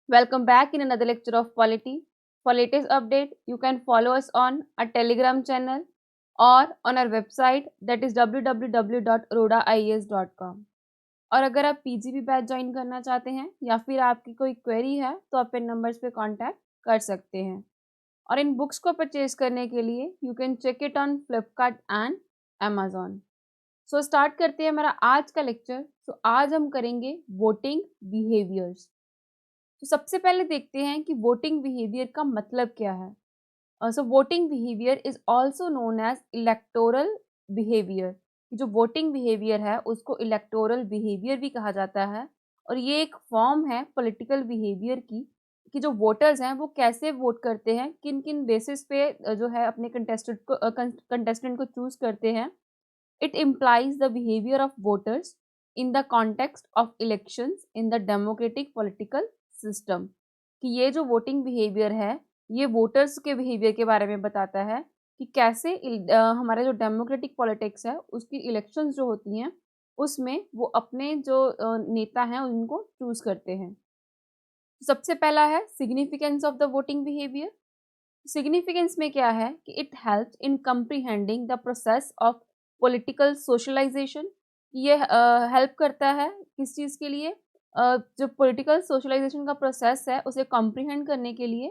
Welcome back in another lecture of Polity. For latest update, you can follow us on our Telegram channel or on our website that is www.rodaies.com. और अगर आप PGP batch join करना चाहते हैं या फिर आपकी कोई क्वेरी है तो आप इन नंबर्स पे कांटेक्ट कर सकते हैं। और इन बुक्स को परचेज करने के लिए you can check it on Flipkart and Amazon. So start करते हैं हमारा आज का लेक्चर। आज हम करेंगे वोटिंग बिहेवियर्स। तो सबसे पहले देखते हैं कि वोटिंग बिहेवियर का मतलब क्या है। So voting behaviour is also known as electoral behaviour. जो वोटिंग बिहेवियर है उसको इलेक्टोरल बिहेवियर भी कहा जाता है और ये एक फॉर्म है पॉलिटिकल बिहेवियर की कि जो वोटर्स हैं वो कैसे वोट करते हैं, किन किन बेसिस पे जो है अपने कंटेस्टेंट को चूज करते हैं। It implies the behaviour of voters in the context of elections in the democratic political system. कि ये जो वोटिंग बिहेवियर है ये वोटर्स के बिहेवियर के बारे में बताता है कि कैसे हमारा जो डेमोक्रेटिक पॉलिटिक्स है उसकी इलेक्शंस जो होती हैं उसमें वो अपने जो नेता हैं उनको चूज करते हैं। सबसे पहला है significance of the voting behaviour. Significance में क्या है कि it helps in comprehending the process of political socialisation. ये हेल्प करता है किस चीज़ के लिए, जो पॉलिटिकल सोशलाइजेशन का प्रोसेस है उसे कॉम्प्रीहेंड करने के लिए।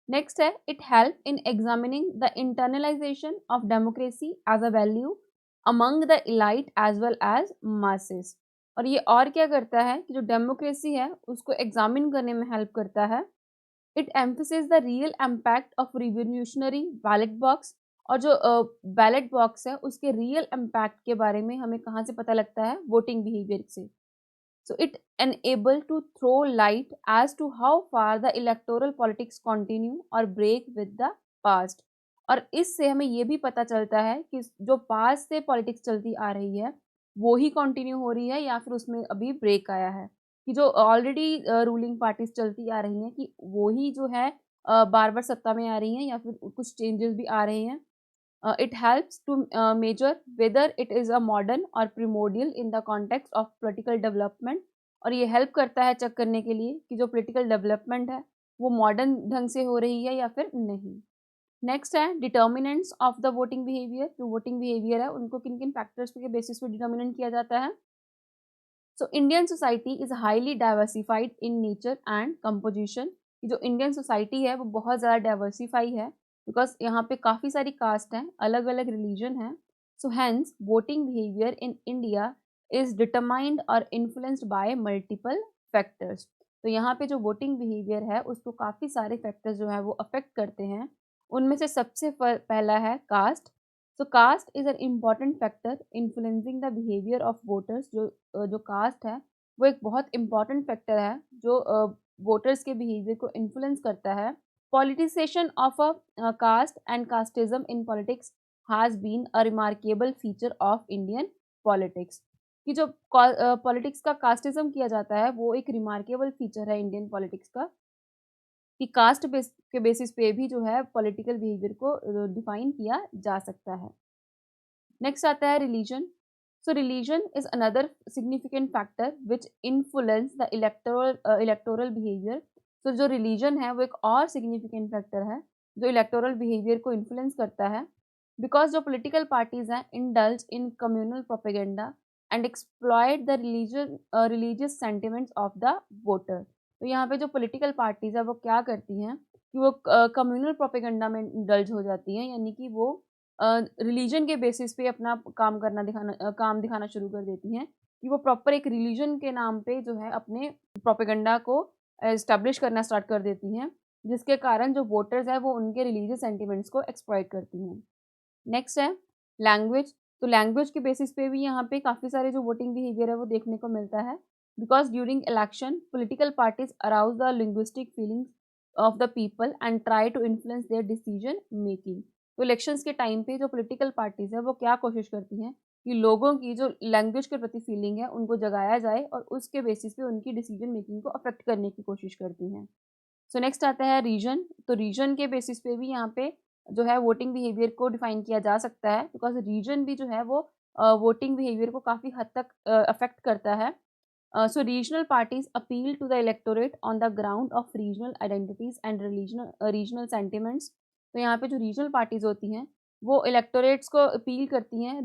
नेक्स्ट है it help in examining the internalisation of democracy as a value among the elite as well as masses. और ये और क्या करता है कि जो डेमोक्रेसी है उसको एग्जामिन करने में हेल्प करता है। It emphasis the real impact of revolutionary ballot box. और जो बैलेट बॉक्स है उसके रियल इम्पैक्ट के बारे में हमें कहाँ से पता लगता है, वोटिंग बिहेवियर से। So it enable to throw light as to how far the electoral politics continue or break with the past। और इससे हमें ये भी पता चलता है कि जो पास्ट से पॉलिटिक्स चलती आ रही है वो ही कंटिन्यू हो रही है या फिर उसमें अभी ब्रेक आया है। कि जो ऑलरेडी रूलिंग पार्टीज चलती आ रही हैं कि वो ही जो है बार बार सत्ता में आ रही हैं या फिर कुछ चेंजेस भी आ रहे हैं। It helps to measure whether it is a modern or primordial in the context of political development। और ये हेल्प करता है चेक करने के लिए कि जो पोलिटिकल डेवलपमेंट है वो मॉडर्न ढंग से हो रही है या फिर नहीं। नेक्स्ट है determinants of the voting behaviour. जो वोटिंग बिहेवियर है उनको किन किन फैक्टर्स के बेसिस पे डिटर्मिनेंट किया जाता है। So Indian society is highly diversified in nature and composition. जो इंडियन सोसाइटी है वो बहुत ज़्यादा डाइवर्सिफाई है बिकॉज यहाँ पे काफ़ी सारी कास्ट हैं, अलग अलग रिलीजन हैं। So hence voting behaviour in India is determined और इन्फ्लुएंस्ड बाय मल्टीपल फैक्टर्स। तो यहाँ पे जो वोटिंग बिहेवियर है उसको काफ़ी सारे फैक्टर्स जो है वो अफेक्ट करते हैं। उनमें से सबसे पहला है caste. So caste is an important factor influencing the behaviour of voters. जो कास्ट है वो एक बहुत इम्पॉर्टेंट फैक्टर है जो वोटर्स के बिहेवियर को इन्फ्लुएंस करता है। Politicisation of a caste and casteism in politics has been a remarkable feature of Indian politics. कि जो पॉलिटिक्स का कास्टिज्म किया जाता है वो एक रिमार्केबल फीचर है इंडियन पॉलिटिक्स का कि कास्ट के बेसिस पे भी जो है पॉलिटिकल बिहेवियर को डिफाइन किया जा सकता है। नेक्स्ट आता है religion. So religion is another significant factor which influence the electoral behaviour. तो जो रिलीजन है वो एक और सिग्निफिकेंट फैक्टर है जो इलेक्टोरल बिहेवियर को इन्फ्लुएंस करता है। बिकॉज जो पॉलिटिकल पार्टीज हैं indulge in communal propaganda and exploit the religious sentiments of the voter. तो यहाँ पे जो पॉलिटिकल पार्टीज है वो क्या करती हैं कि वो कम्युनल प्रोपेगेंडा में इंडल्ज हो जाती हैं, यानी कि वो रिलीजन के बेसिस पे अपना काम दिखाना शुरू कर देती हैं कि वो प्रॉपर एक रिलीजन के नाम पे जो है अपने प्रोपेगेंडा को एस्टेब्लिश करना स्टार्ट कर देती हैं, जिसके कारण जो वोटर्स है वो उनके रिलीजियस सेंटिमेंट्स को एक्सप्लॉइट करती हैं। नेक्स्ट है लैंग्वेज। तो लैंग्वेज के बेसिस पे भी यहाँ पे काफ़ी सारे जो वोटिंग बिहेवियर है वो देखने को मिलता है। Because during election political parties arouse the linguistic feelings of the people and try to influence their decision making. तो इलेक्शंस के टाइम पे जो पॉलिटिकल पार्टीज है वो क्या कोशिश करती हैं कि लोगों की जो लैंग्वेज के प्रति फीलिंग है उनको जगाया जाए और उसके बेसिस पे उनकी डिसीजन मेकिंग को अफेक्ट करने की कोशिश करती हैं। सो नेक्स्ट आता है रीजन। तो रीजन के बेसिस पे भी यहाँ पे जो है वोटिंग बिहेवियर को डिफाइन किया जा सकता है बिकॉज रीजन भी जो है वो वोटिंग बिहेवियर को काफ़ी हद तक अफेक्ट करता है। So regional parties appeal to the electorate on the ground of regional identities and regional sentiments. तो यहाँ पे जो रीजनल पार्टीज होती हैं वो इलेक्टोरेट्स को अपील करती हैं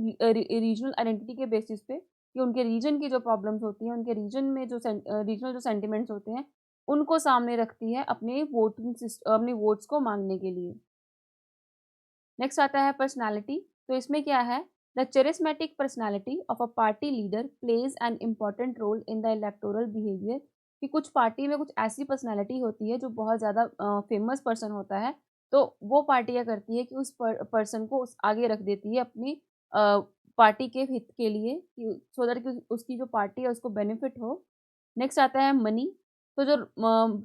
रीजनल आइडेंटिटी के बेसिस पे कि उनके रीजन की जो प्रॉब्लम्स होती हैं, उनके रीजन में जो रीजनल जो सेंटिमेंट्स होते हैं, उनको सामने रखती है अपने अपने वोट्स को मांगने के लिए। नेक्स्ट आता है पर्सनालिटी। तो इसमें क्या है, the charismatic personality of a party leader plays an important role in the electoral behaviour. कि कुछ पार्टी में कुछ ऐसी पर्सनालिटी होती है जो बहुत ज़्यादा फेमस पर्सन होता है, तो वो पार्टी क्या करती है कि उस पर्सन को उस आगे रख देती है अपनी पार्टी के हित के लिए, सो दैट कि उसकी जो पार्टी है उसको बेनिफिट हो। नेक्स्ट आता है मनी। तो जो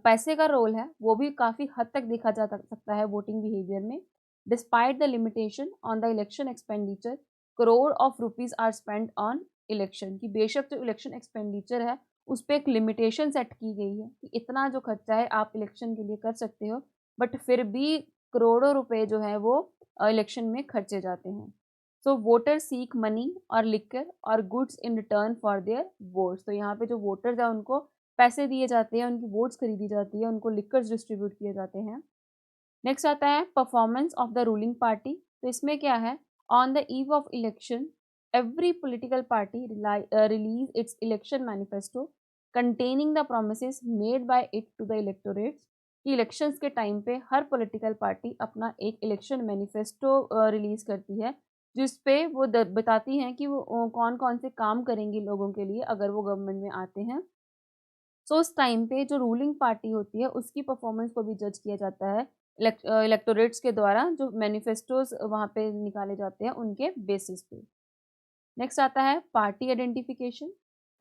पैसे का रोल है वो भी काफ़ी हद तक देखा जा सकता है वोटिंग बिहेवियर में। Despite the limitation on the election expenditure, crore of rupees are spent on election। कि बेशक जो इलेक्शन एक्सपेंडिचर है उस पर एक लिमिटेशन सेट की गई है कि इतना जो खर्चा है आप इलेक्शन के लिए कर सकते हो, बट फिर भी करोड़ों रुपए जो है वो इलेक्शन में खर्चे जाते हैं। सो वोटर सीक मनी और लिकर और goods in return for their votes. तो यहाँ पे जो वोटर्स हैं उनको पैसे दिए जाते हैं, उनकी वोट्स खरीदी जाती है, उनको लिकर्स डिस्ट्रीब्यूट किए जाते हैं। नेक्स्ट आता है performance of the ruling party. तो इसमें क्या है, on the eve of election every political party release its election manifesto containing the promises made by it to the electorates. कि इलेक्शंस के टाइम पे हर पॉलिटिकल पार्टी अपना एक इलेक्शन मैनिफेस्टो रिलीज करती है, जिस पे वो बताती हैं कि वो कौन कौन से काम करेंगी लोगों के लिए अगर वो गवर्नमेंट में आते हैं। सो उस टाइम पे जो रूलिंग पार्टी होती है उसकी परफॉर्मेंस को भी जज किया जाता है इलेक्टोरेट्स के द्वारा, जो मैनिफेस्टोज वहाँ पे निकाले जाते हैं उनके बेसिस पे। नेक्स्ट आता है पार्टी आइडेंटिफिकेशन।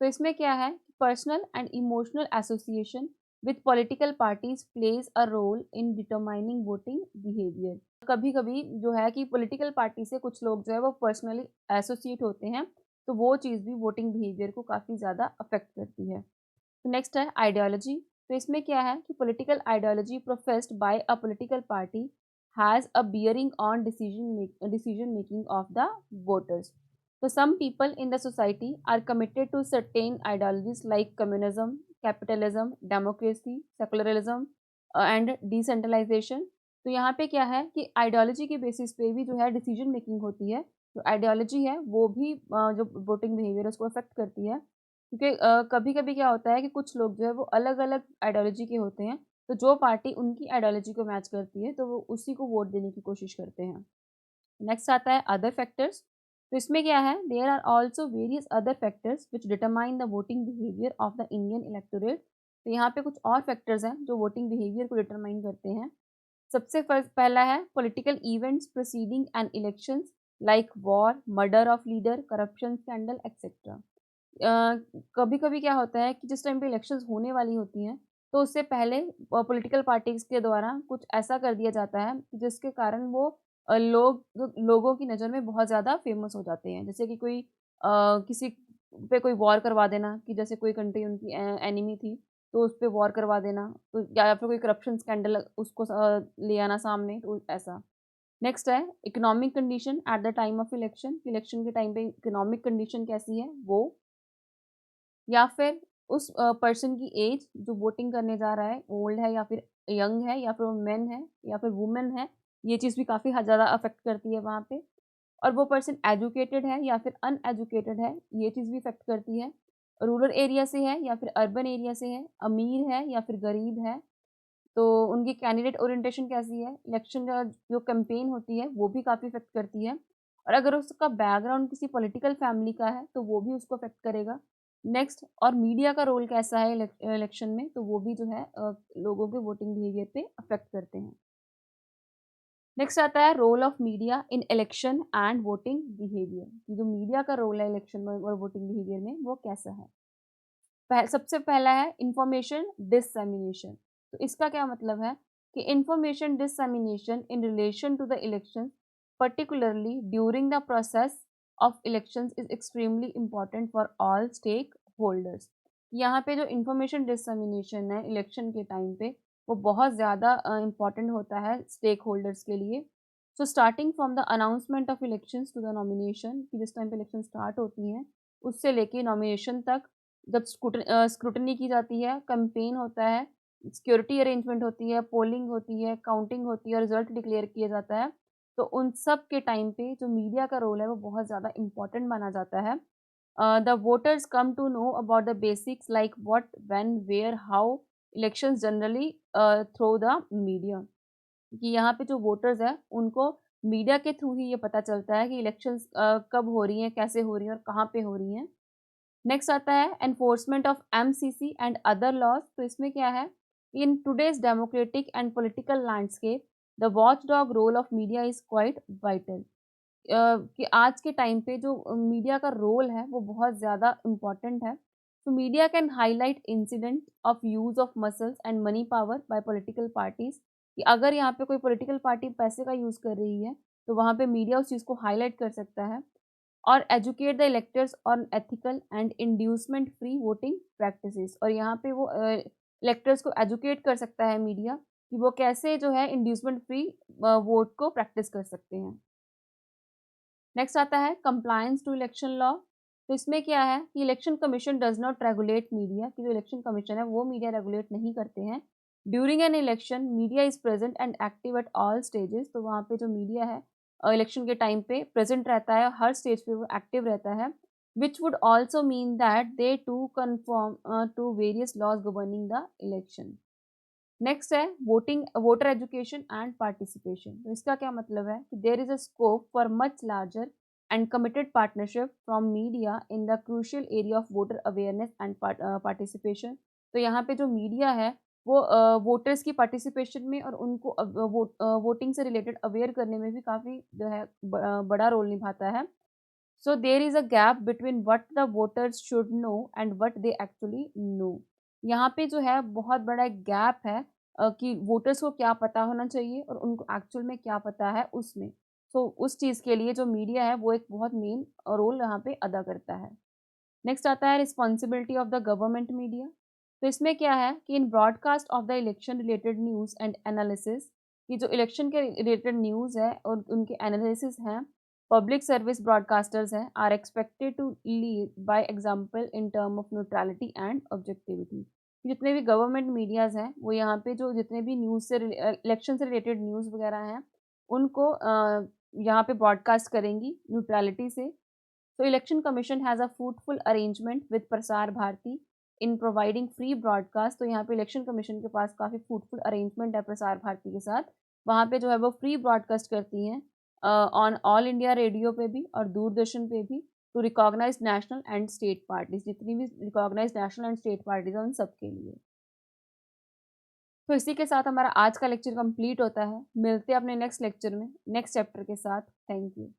तो इसमें क्या है, personal and emotional association with political parties plays a role in determining voting behaviour. कभी कभी जो है कि पॉलिटिकल पार्टी से कुछ लोग जो है वो पर्सनली एसोसिएट होते हैं, तो वो चीज़ भी वोटिंग बिहेवियर को काफ़ी ज़्यादा अफेक्ट करती है। तो नेक्स्ट है आइडियोलॉजी। तो इसमें क्या है कि political ideology professed by a political party has a bearing on decision making of the voters. तो some people in the society are committed to certain ideologies like communism, capitalism, democracy, secularism and decentralisation. तो यहाँ पे क्या है कि ideology के basis पे भी जो है डिसीजन मेकिंग होती है। तो आइडियोलॉजी है वो भी जो वोटिंग बिहेवियर उसको अफेक्ट करती है, क्योंकि कभी-कभी क्या होता है कि कुछ लोग जो है वो अलग-अलग आइडियोलॉजी के होते हैं, तो जो पार्टी उनकी आइडियोलॉजी को मैच करती है, तो वो उसी को वोट देने की कोशिश करते हैं। नेक्स्ट आता है अदर फैक्टर्स। तो इसमें क्या है, there are also various other factors which determine the voting behaviour of the Indian electorate. तो यहाँ पे कुछ और फैक्टर्स हैं जो वोटिंग बिहेवियर को डिटरमाइन करते हैं। सबसे फर्स्ट पहला है political events proceeding and elections like war, murder of leader, corruption scandal etcetera. कभी-कभी क्या होता है कि जिस टाइम पे इलेक्शंस होने वाली होती हैं, तो उससे पहले पॉलिटिकल पार्टीज़ के द्वारा कुछ ऐसा कर दिया जाता है जिसके कारण वो लोगों की नज़र में बहुत ज़्यादा फेमस हो जाते हैं। जैसे कि कोई किसी पे कोई वॉर करवा देना, कि जैसे कोई कंट्री उनकी एनिमी थी, तो उस पे वॉर करवा देना, तो या फिर कोई करप्शन स्कैंडल उसको ले आना सामने, तो ऐसा। नेक्स्ट है economic condition at the time of election. Election के टाइम पे इकोनॉमिक कंडीशन कैसी है वो, या फिर उस पर्सन की एज जो वोटिंग करने जा रहा है, ओल्ड है या फिर यंग है, या फिर वो मेन है या फिर वुमेन है, ये चीज़ भी काफ़ी ज़्यादा अफेक्ट करती है वहाँ पे। और वो पर्सन एजुकेटेड है या फिर अनएजुकेटेड है, ये चीज़ भी अफेक्ट करती है। रूरल एरिया से है या फिर अर्बन एरिया से है, अमीर है या फिर गरीब है, तो उनकी कैंडिडेट ओरिएंटेशन कैसी है, इलेक्शन का जो कैंपेन होती है वो भी काफ़ी अफेक्ट करती है। और अगर उसका बैकग्राउंड किसी पॉलिटिकल फैमिली का है, तो वो भी उसको अफेक्ट करेगा। नेक्स्ट, और मीडिया का रोल कैसा है इलेक्शन में, तो वो भी जो है लोगों के वोटिंग बिहेवियर पे अफेक्ट करते हैं। नेक्स्ट आता है role of media in election and voting behaviour. कि जो मीडिया का रोल है इलेक्शन में और वोटिंग बिहेवियर में वो कैसा है। सबसे पहला है इंफॉर्मेशन डिससेमिनेशन। तो इसका क्या मतलब है कि information dissemination in relation to the election, particularly during the process of elections, is extremely important for all stakeholders। यहाँ पे जो इंफॉर्मेशन डिससेमिनेशन है इलेक्शन के टाइम पे वो बहुत ज़्यादा इम्पॉर्टेंट होता है स्टेक होल्डर्स के लिए। So starting from the announcement of elections to the nomination, कि जिस टाइम पे इलेक्शन स्टार्ट होती हैं उससे लेके नॉमिनेशन तक, जब स्क्रूटनी की जाती है, कैंपेन होता है, सिक्योरिटी अरेंजमेंट होती है, पोलिंग होती है, काउंटिंग होती है और रिजल्ट डिक्लेयर किया जाता है, तो उन सब के टाइम पे जो मीडिया का रोल है वो बहुत ज़्यादा इम्पोर्टेंट माना जाता है। The voters come to know about the basics like what, when, where, how elections generally through the media। कि यहाँ पे जो वोटर्स हैं उनको मीडिया के थ्रू ही ये पता चलता है कि इलेक्शंस कब हो रही हैं, कैसे हो रही हैं और कहाँ पे हो रही हैं। नेक्स्ट आता है enforcement of MCC and other laws. तो इसमें क्या है, in today's democratic and political landscape the watchdog role of media is quite vital. कि आज के टाइम पे जो मीडिया का रोल है वो बहुत ज़्यादा इम्पोर्टेंट है। तो media can highlight incident of use of muscles and money power bye political parties. कि अगर यहाँ पे कोई पॉलिटिकल पार्टी पैसे का यूज़ कर रही है तो वहाँ पे मीडिया उस चीज़ को हाईलाइट कर सकता है। और educate the electors on ethical and inducement free voting practices. और यहाँ पे वो इलेक्टर्स को एजुकेट कर सकता है मीडिया कि वो कैसे जो है इंड्यूसमेंट फ्री वोट को प्रैक्टिस कर सकते हैं। नेक्स्ट आता है कंप्लायंस टू इलेक्शन लॉ। तो इसमें क्या है कि election commission does not regulate media, कि जो इलेक्शन कमीशन है वो मीडिया रेगुलेट नहीं करते हैं। During an election media is present and active at all stages. तो वहाँ पे जो मीडिया है इलेक्शन के टाइम पे प्रेजेंट रहता है, हर स्टेज पे वो एक्टिव रहता है। Which would also mean that they to confirm to various laws governing the election. Next है voting voter education and participation. तो इसका क्या मतलब है कि there is a scope for much larger and committed partnership from media in the crucial area of voter awareness and participation. तो यहाँ पे जो मीडिया है वो वोटर्स की पार्टिसिपेशन में और उनको वोटिंग से रिलेटेड अवेयर करने में भी काफ़ी जो है बड़ा रोल निभाता है। So there is a gap between what the voters should know and what they actually know. यहाँ पे जो है बहुत बड़ा एक गैप है कि वोटर्स को क्या पता होना चाहिए और उनको एक्चुअल में क्या पता है उसमें। सो उस चीज़ के लिए जो मीडिया है वो एक बहुत मेन रोल यहाँ पे अदा करता है। नेक्स्ट आता है responsibility of the government media. तो इसमें क्या है कि in broadcast of the election related news and analysis, कि जो इलेक्शन के रिलेटेड न्यूज़ है और उनके एनालिसिस हैं, पब्लिक सर्विस ब्रॉडकास्टर्स हैं are expected to lead by example in term of neutrality and objectivity. जितने भी गवर्नमेंट मीडियाज़ हैं वो यहाँ पे जो जितने भी न्यूज़ से इलेक्शन से रिलेटेड न्यूज़ वगैरह हैं उनको यहाँ पे ब्रॉडकास्ट करेंगी न्यूट्रलिटी से। So Election Commission has a fruitful arrangement with Prasar Bharati in providing free broadcast। तो यहाँ पे इलेक्शन कमीशन के पास काफ़ी फ्रूटफुल अरेंजमेंट है प्रसार भारती के साथ। वहाँ पे जो है वो फ्री ब्रॉडकास्ट करती हैं ऑन ऑल इंडिया रेडियो पे भी और दूरदर्शन पे भी, to recognise national and state parties. जितनी भी recognise national and state parties हैं उन सब के लिए। तो इसी के साथ हमारा आज का लेक्चर कंप्लीट होता है। मिलते हैं अपने नेक्स्ट लेक्चर में नेक्स्ट चैप्टर के साथ। Thank you.